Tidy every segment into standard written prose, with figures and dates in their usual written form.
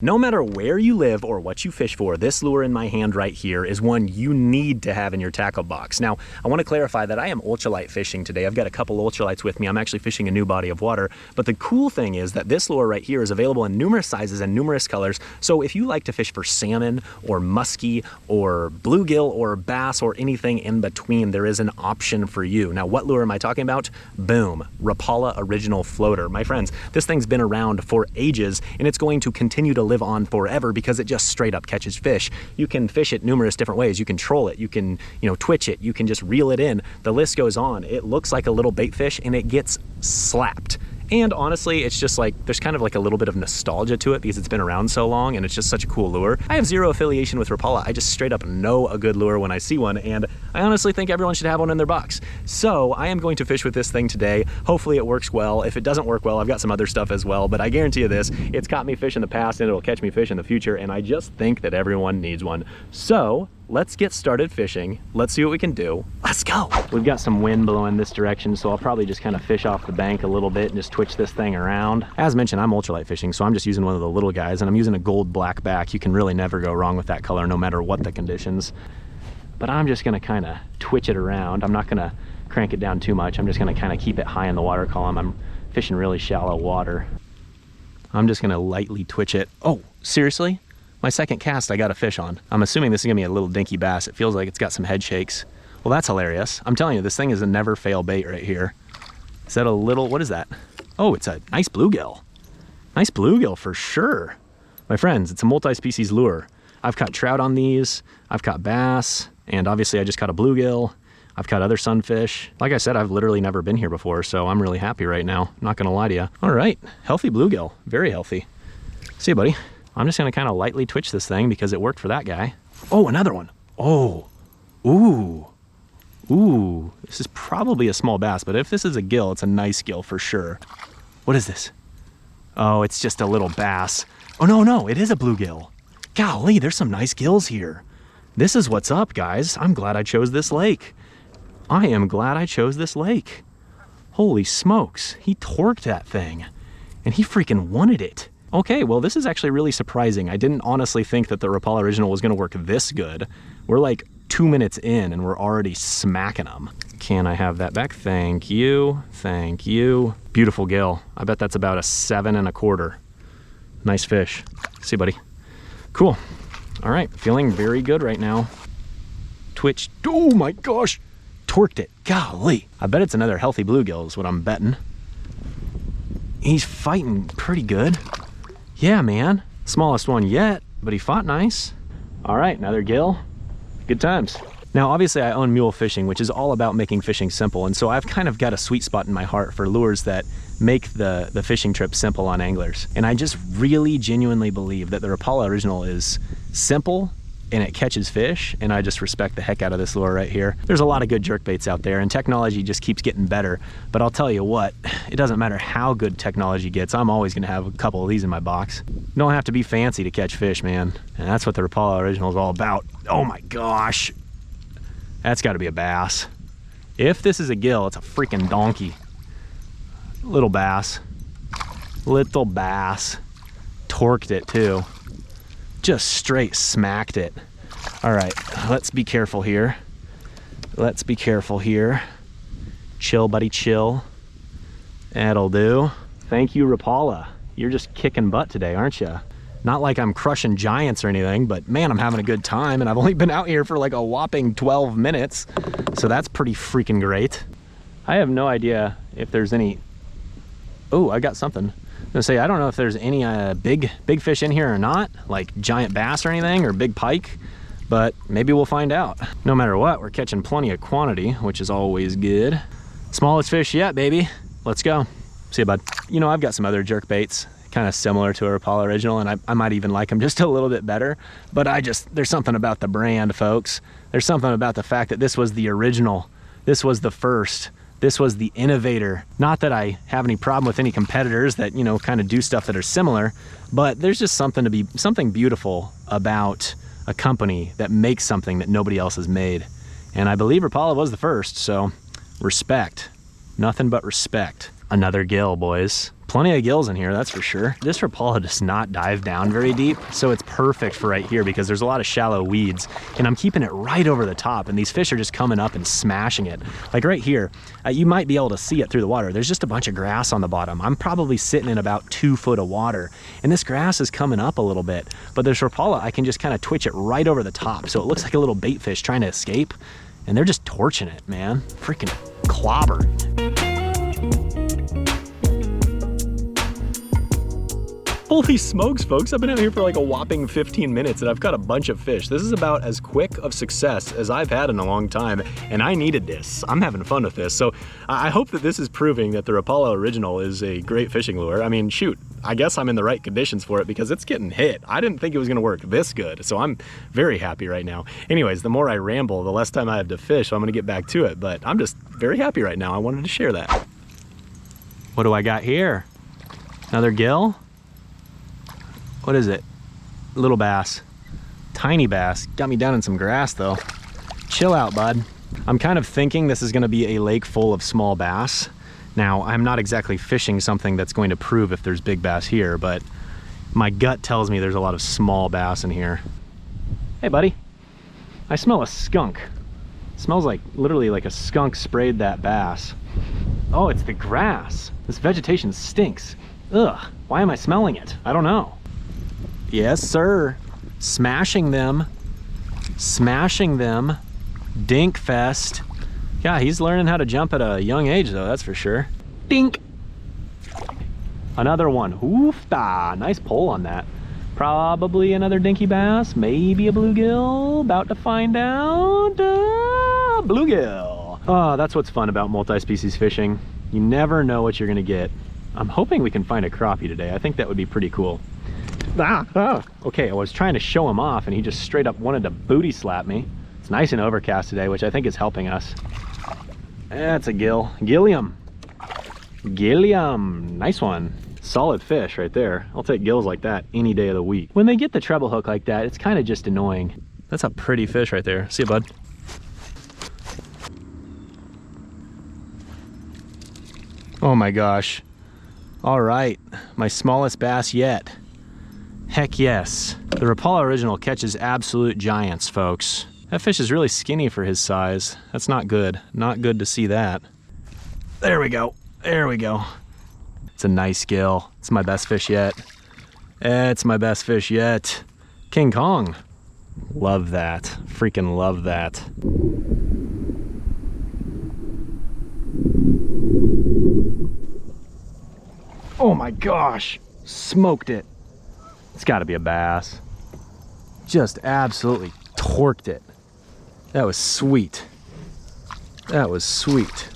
No matter where you live or what you fish for, this lure in my hand right here is one you need to have in your tackle box. Now, I want to clarify that I am ultralight fishing today. I've got a couple ultralights with me. I'm actually fishing a new body of water. But the cool thing is that this lure right here is available in numerous sizes and numerous colors. So if you like to fish for salmon or muskie or bluegill or bass or anything in between, there is an option for you. Now, what lure am I talking about? Boom, Rapala Original Floater. My friends, this thing's been around for ages and it's going to continue to live on forever because it just straight up catches fish. You can fish it numerous different ways. You can troll it, you can, twitch it, you can just reel it in. The list goes on. It looks like a little bait fish and it gets slapped. And honestly, it's just like, there's kind of like a little bit of nostalgia to it because it's been around so long and it's just such a cool lure. I have zero affiliation with Rapala. I just straight up know a good lure when I see one, and I honestly think everyone should have one in their box. So I am going to fish with this thing today. Hopefully it works well. If it doesn't work well, I've got some other stuff as well, but I guarantee you this, it's caught me fish in the past and it'll catch me fish in the future, and I just think that everyone needs one. So let's get started fishing. Let's see what we can do. Let's go. We've got some wind blowing this direction, so I'll probably just kind of fish off the bank a little bit and just twitch this thing around. As mentioned, I'm ultralight fishing, so I'm just using one of the little guys, and I'm using a gold black back. You can really never go wrong with that color, no matter what the conditions. But I'm just gonna kind of twitch it around. I'm not gonna crank it down too much. I'm just gonna kind of keep it high in the water column. I'm fishing really shallow water. I'm just gonna lightly twitch it. Oh, seriously? My second cast I got a fish on. I'm assuming this is gonna be a little dinky bass. It feels like it's got some head shakes. Well, that's hilarious. I'm telling you, this thing is a never fail bait right here. Is that a little, what is that? Oh, it's a nice bluegill. Nice bluegill for sure. My friends, it's a multi-species lure. I've caught trout on these, I've caught bass, and obviously I just caught a bluegill. I've caught other sunfish. Like I said, I've literally never been here before, so I'm really happy right now. I'm not gonna lie to you. All right, healthy bluegill, very healthy. See you, buddy. I'm just gonna kind of lightly twitch this thing because it worked for that guy. Oh, another one. Oh, ooh, ooh. This is probably a small bass, but if this is a gill, it's a nice gill for sure. What is this? Oh, it's just a little bass. Oh, no, it is a bluegill. Golly, there's some nice gills here. This is what's up, guys. I'm glad I chose this lake. I am glad I chose this lake. Holy smokes, he torqued that thing and he freaking wanted it. Okay, well, this is actually really surprising. I didn't honestly think that the Rapala Original was gonna work this good. We're like 2 minutes in and we're already smacking them. Can I have that back? Thank you, thank you. Beautiful gill. I bet that's about a 7 1/4. Nice fish. See you, buddy. Cool. All right, feeling very good right now. Twitch, oh my gosh, torqued it, golly. I bet it's another healthy bluegill is what I'm betting. He's fighting pretty good. Yeah, man, smallest one yet, but he fought nice. All right, another gill, good times. Now, obviously I own mule fishing, which is all about making fishing simple. And so I've kind of got a sweet spot in my heart for lures that make the fishing trip simple on anglers. And I just really genuinely believe that the Rapala Original is simple and it catches fish, and I just respect the heck out of this lure right here. There's a lot of good jerkbaits out there and technology just keeps getting better, but I'll tell you what, it doesn't matter how good technology gets, I'm always gonna have a couple of these in my box. You don't have to be fancy to catch fish, man, and that's what the Rapala Original is all about. Oh my gosh, that's gotta be a bass. If this is a gill, it's a freaking donkey. Little bass, torqued it too. Just straight smacked it. All right, let's be careful here. Let's be careful here. Chill, buddy, chill. That'll do. Thank you, Rapala. You're just kicking butt today, aren't you? Not like I'm crushing giants or anything, but man, I'm having a good time, and I've only been out here for like a whopping 12 minutes, so that's pretty freaking great. I have no idea if there's any... Oh, I got something. I'm gonna say, I don't know if there's any big fish in here or not, like giant bass or anything, or big pike, but maybe we'll find out. No matter what, we're catching plenty of quantity, which is always good. Smallest fish yet, baby. Let's go. See you, bud. You know, I've got some other jerk baits, kind of similar to a Rapala Original, and I might even like them just a little bit better, but there's something about the brand, folks. There's something about the fact that this was the original. This was the first. This was the innovator. Not that I have any problem with any competitors that, kind of do stuff that are similar, but there's just something beautiful about a company that makes something that nobody else has made. And I believe Rapala was the first, so respect. Nothing but respect. Another gill, boys. Plenty of gills in here, that's for sure. This Rapala does not dive down very deep, so it's perfect for right here because there's a lot of shallow weeds, and I'm keeping it right over the top, and these fish are just coming up and smashing it. Like right here, you might be able to see it through the water. There's just a bunch of grass on the bottom. I'm probably sitting in about 2 foot of water, and this grass is coming up a little bit, but this Rapala, I can just kind of twitch it right over the top, so it looks like a little bait fish trying to escape, and they're just torching it, man. Freaking clobbering. Holy smokes, folks. I've been out here for like a whopping 15 minutes and I've caught a bunch of fish. This is about as quick of success as I've had in a long time, and I needed this. I'm having fun with this. So I hope that this is proving that the Rapala Original is a great fishing lure. I mean, shoot, I guess I'm in the right conditions for it because it's getting hit. I didn't think it was gonna work this good, so I'm very happy right now. Anyways, the more I ramble, the less time I have to fish, so I'm gonna get back to it, but I'm just very happy right now. I wanted to share that. What do I got here? Another gill? What is it? Little bass. Tiny bass. Got me down in some grass though. Chill out, bud. I'm kind of thinking this is gonna be a lake full of small bass. Now, I'm not exactly fishing something that's going to prove if there's big bass here, but my gut tells me there's a lot of small bass in here. Hey, buddy. I smell a skunk. It smells like, literally like a skunk sprayed that bass. Oh, it's the grass. This vegetation stinks. Ugh, why am I smelling it? I don't know. Yes, sir. Smashing them. Smashing them. Dink fest. Yeah, he's learning how to jump at a young age though, that's for sure. Dink. Another one. Oof-da. Nice pull on that. Probably another dinky bass, maybe a bluegill. About to find out. Bluegill. Oh, that's what's fun about multi-species fishing. You never know what you're gonna get. I'm hoping we can find a crappie today. I think that would be pretty cool. Okay, I was trying to show him off and he just straight up wanted to booty slap me. It's nice and overcast today, which I think is helping us. That's a gill. Gilliam. Gilliam. Nice one. Solid fish right there. I'll take gills like that any day of the week. When they get the treble hook like that, it's kind of just annoying. That's a pretty fish right there. See you, bud. Oh my gosh. All right, my smallest bass yet. Heck yes. The Rapala Original catches absolute giants, folks. That fish is really skinny for his size. That's not good. Not good to see that. There we go. There we go. It's a nice gill. It's my best fish yet. It's my best fish yet. King Kong. Love that. Freaking love that. Oh my gosh. Smoked it. It's gotta be a bass. Just absolutely torqued it. That was sweet. That was sweet.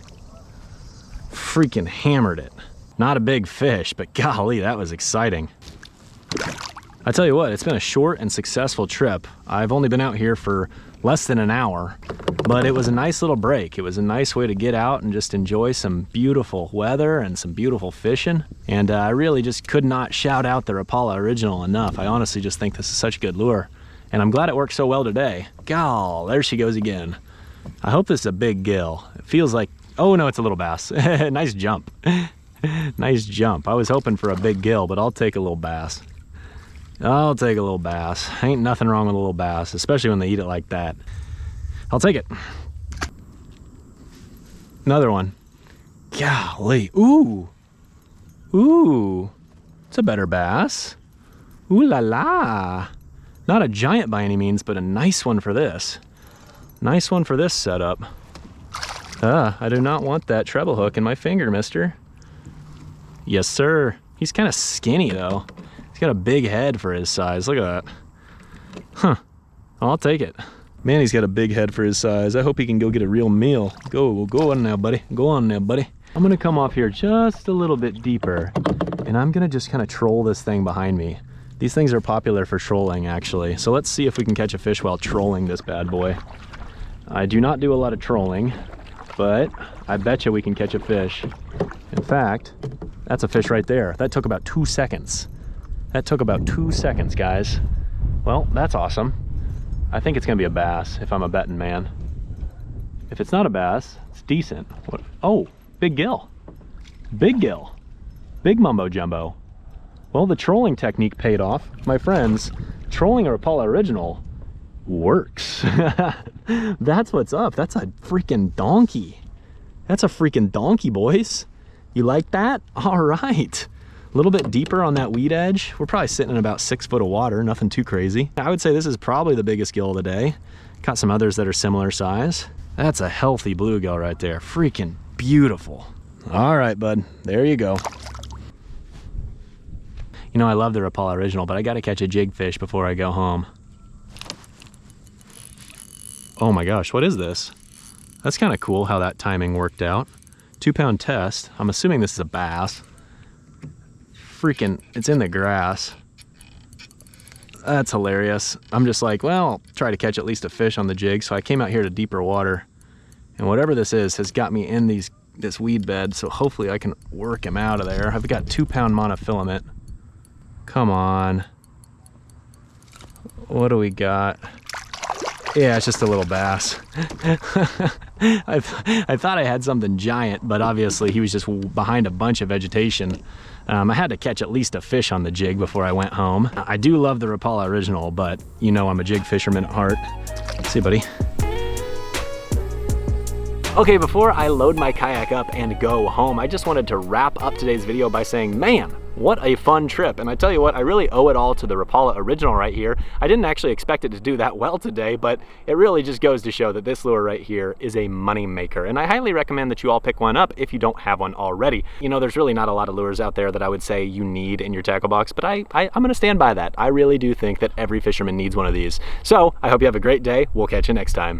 Freaking hammered it. Not a big fish, but golly, that was exciting. I tell you what, it's been a short and successful trip. I've only been out here for less than an hour, but it was a nice little break. It was a nice way to get out and just enjoy some beautiful weather and some beautiful fishing. And I really just could not shout out the Rapala Original enough. I honestly just think this is such a good lure. And I'm glad it worked so well today. Gall, there she goes again. I hope this is a big gill. It feels like, oh no, it's a little bass. Nice jump. Nice jump. I was hoping for a big gill, but I'll take a little bass. I'll take a little bass. Ain't nothing wrong with a little bass, especially when they eat it like that. I'll take it. Another one. Golly. Ooh. Ooh. It's a better bass. Ooh la la. Not a giant by any means, but a nice one for this. Nice one for this setup. I do not want that treble hook in my finger, mister. Yes, sir. He's kind of skinny, though. He's got a big head for his size. Look at that. Huh. I'll take it. Man, he's got a big head for his size. I hope he can go get a real meal. Go on now, buddy. Go on now, buddy. I'm gonna come off here just a little bit deeper, and I'm gonna just kind of troll this thing behind me. These things are popular for trolling, actually. So let's see if we can catch a fish while trolling this bad boy. I do not do a lot of trolling, but I bet you we can catch a fish. In fact, that's a fish right there. That took about 2 seconds. That took about 2 seconds, guys. Well, that's awesome. I think it's gonna be a bass if I'm a betting man. If it's not a bass, it's decent. What? Oh, big gill. Big gill, big mumbo jumbo. Well, the trolling technique paid off. My friends, trolling a Rapala Original works. That's what's up. That's a freaking donkey. That's a freaking donkey, boys. You like that? All right. A little bit deeper on that weed edge. We're probably sitting in about 6 foot of water, nothing too crazy. I would say this is probably the biggest gill of the day. Got some others that are similar size. That's a healthy bluegill right there. Freaking beautiful. All right, bud, there you go. You know, I love the Rapala Original, but I gotta catch a jig fish before I go home. Oh my gosh, what is this? That's kind of cool how that timing worked out. 2-pound test. I'm assuming this is a bass. Freaking, it's in the grass. That's hilarious. I'm just like, well, I'll try to catch at least a fish on the jig. So I came out here to deeper water, and whatever this is has got me in this weed bed. So hopefully I can work him out of there. I've got 2-pound monofilament. Come on. What do we got? Yeah, it's just a little bass. I thought I had something giant, but obviously he was just behind a bunch of vegetation. I had to catch at least a fish on the jig before I went home. I do love the Rapala Original, but you know I'm a jig fisherman at heart. See you, buddy. Okay, before I load my kayak up and go home, I just wanted to wrap up today's video by saying, man, what a fun trip. And I tell you what, I really owe it all to the Rapala Original right here. I didn't actually expect it to do that well today, but it really just goes to show that this lure right here is a money maker. And I highly recommend that you all pick one up if you don't have one already. You know, there's really not a lot of lures out there that I would say you need in your tackle box, but I'm gonna stand by that. I really do think that every fisherman needs one of these. So I hope you have a great day. We'll catch you next time.